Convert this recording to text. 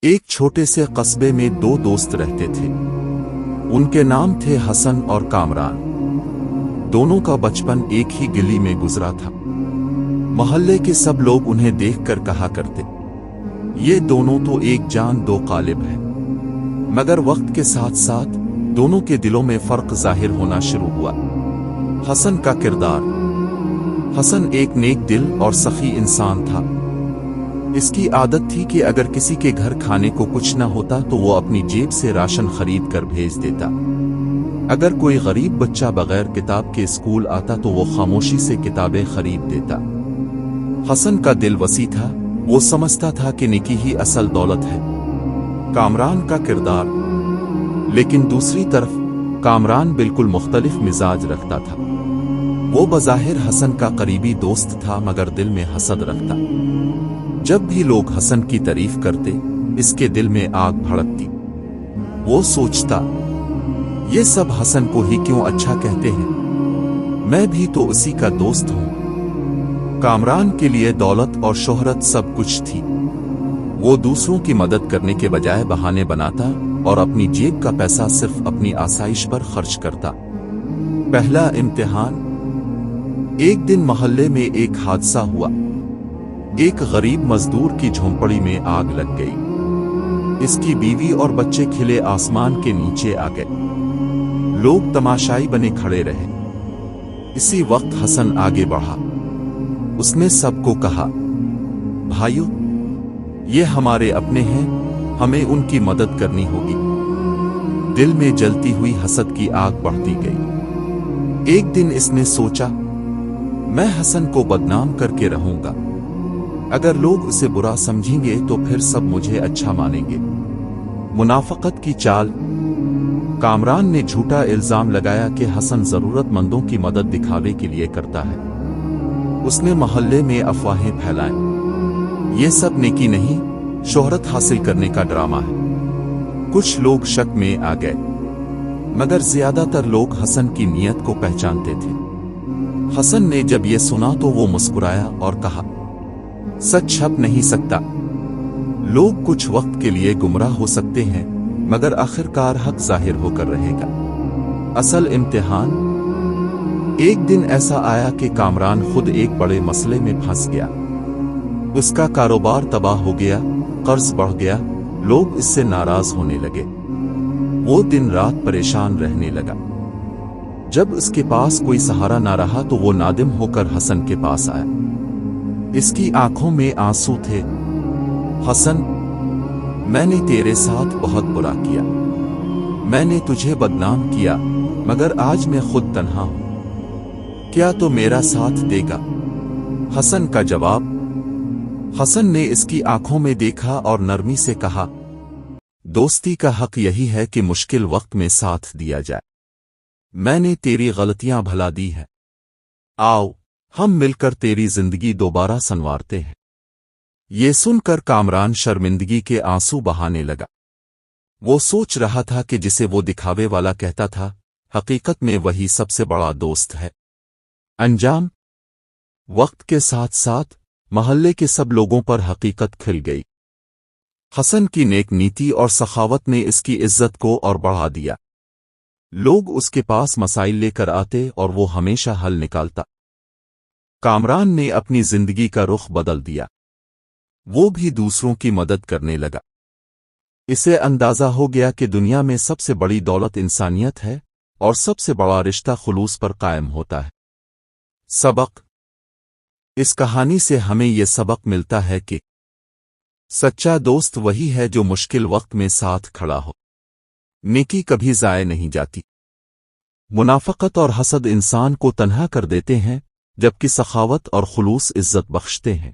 ایک چھوٹے سے قصبے میں دو دوست رہتے تھے۔ ان کے نام تھے حسن اور کامران۔ دونوں کا بچپن ایک ہی گلی میں گزرا تھا۔ محلے کے سب لوگ انہیں دیکھ کر کہا کرتے، یہ دونوں تو ایک جان دو قالب ہیں۔ مگر وقت کے ساتھ ساتھ دونوں کے دلوں میں فرق ظاہر ہونا شروع ہوا۔ حسن کا کردار۔ حسن ایک نیک دل اور سخی انسان تھا۔ اس کی عادت تھی کہ اگر کسی کے گھر کھانے کو کچھ نہ ہوتا تو وہ اپنی جیب سے راشن خرید کر بھیج دیتا۔ اگر کوئی غریب بچہ بغیر کتاب کے اسکول آتا تو وہ خاموشی سے کتابیں خرید دیتا۔ حسن کا دل وسیع تھا، وہ سمجھتا تھا کہ نیکی ہی اصل دولت ہے۔ کامران کا کردار۔ لیکن دوسری طرف کامران بالکل مختلف مزاج رکھتا تھا۔ وہ بظاہر حسن کا قریبی دوست تھا مگر دل میں حسد رکھتا۔ جب بھی لوگ حسن کی تعریف کرتے، اس کے دل میں آگ بھڑکتی۔ وہ سوچتا، یہ سب حسن کو ہی کیوں اچھا کہتے ہیں، میں بھی تو اسی کا دوست ہوں۔ کامران کے لیے دولت اور شہرت سب کچھ تھی۔ وہ دوسروں کی مدد کرنے کے بجائے بہانے بناتا اور اپنی جیب کا پیسہ صرف اپنی آسائش پر خرچ کرتا۔ پہلا امتحان۔ ایک دن محلے میں ایک حادثہ ہوا۔ ایک غریب مزدور کی جھونپڑی میں آگ لگ گئی۔ اس کی بیوی اور بچے کھلے آسمان کے نیچے آ گئے۔ لوگ تماشائی بنے کھڑے رہے۔ اسی وقت حسن آگے بڑھا۔ اس نے سب کو کہا، بھائیو، یہ ہمارے اپنے ہیں، ہمیں ان کی مدد کرنی ہوگی۔ دل میں جلتی ہوئی حسد کی آگ بڑھتی گئی۔ ایک دن اس نے سوچا، میں حسن کو بدنام کر کے رہوں گا۔ اگر لوگ اسے برا سمجھیں گے تو پھر سب مجھے اچھا مانیں گے۔ منافقت کی چال۔ کامران نے جھوٹا الزام لگایا کہ حسن ضرورت مندوں کی مدد دکھاوے کے لیے کرتا ہے۔ اس نے محلے میں افواہیں پھیلائیں، یہ سب نیکی نہیں، شہرت حاصل کرنے کا ڈرامہ ہے۔ کچھ لوگ شک میں آ گئے، مگر زیادہ تر لوگ حسن کی نیت کو پہچانتے تھے۔ حسن نے جب یہ سنا تو وہ مسکرایا اور کہا، سچ چھپ نہیں سکتا۔ لوگ کچھ وقت کے لیے گمراہ ہو سکتے ہیں مگر آخرکار حق ظاہر ہو کر رہے گا۔ اصل امتحان۔ ایک دن ایسا آیا کہ کامران خود ایک بڑے مسئلے میں پھنس گیا۔ اس کا کاروبار تباہ ہو گیا، قرض بڑھ گیا، لوگ اس سے ناراض ہونے لگے۔ وہ دن رات پریشان رہنے لگا۔ جب اس کے پاس کوئی سہارا نہ رہا تو وہ نادم ہو کر حسن کے پاس آیا۔ اس کی آنکھوں میں آنسو تھے۔ حسن، میں نے تیرے ساتھ بہت برا کیا، میں نے تجھے بدنام کیا، مگر آج میں خود تنہا ہوں، کیا تو میرا ساتھ دے گا؟ حسن کا جواب۔ حسن نے اس کی آنکھوں میں دیکھا اور نرمی سے کہا، دوستی کا حق یہی ہے کہ مشکل وقت میں ساتھ دیا جائے۔ میں نے تیری غلطیاں بھلا دی ہیں، آؤ ہم مل کر تیری زندگی دوبارہ سنوارتے ہیں۔ یہ سن کر کامران شرمندگی کے آنسو بہانے لگا۔ وہ سوچ رہا تھا کہ جسے وہ دکھاوے والا کہتا تھا، حقیقت میں وہی سب سے بڑا دوست ہے۔ انجام۔ وقت کے ساتھ ساتھ محلے کے سب لوگوں پر حقیقت کھل گئی۔ حسن کی نیک نیتی اور سخاوت نے اس کی عزت کو اور بڑھا دیا۔ لوگ اس کے پاس مسائل لے کر آتے اور وہ ہمیشہ حل نکالتا۔ کامران نے اپنی زندگی کا رخ بدل دیا۔ وہ بھی دوسروں کی مدد کرنے لگا۔ اسے اندازہ ہو گیا کہ دنیا میں سب سے بڑی دولت انسانیت ہے اور سب سے بڑا رشتہ خلوص پر قائم ہوتا ہے۔ سبق۔ اس کہانی سے ہمیں یہ سبق ملتا ہے کہ سچا دوست وہی ہے جو مشکل وقت میں ساتھ کھڑا ہو۔ نیکی کبھی ضائع نہیں جاتی۔ منافقت اور حسد انسان کو تنہا کر دیتے ہیں، جبکہ سخاوت اور خلوص عزت بخشتے ہیں۔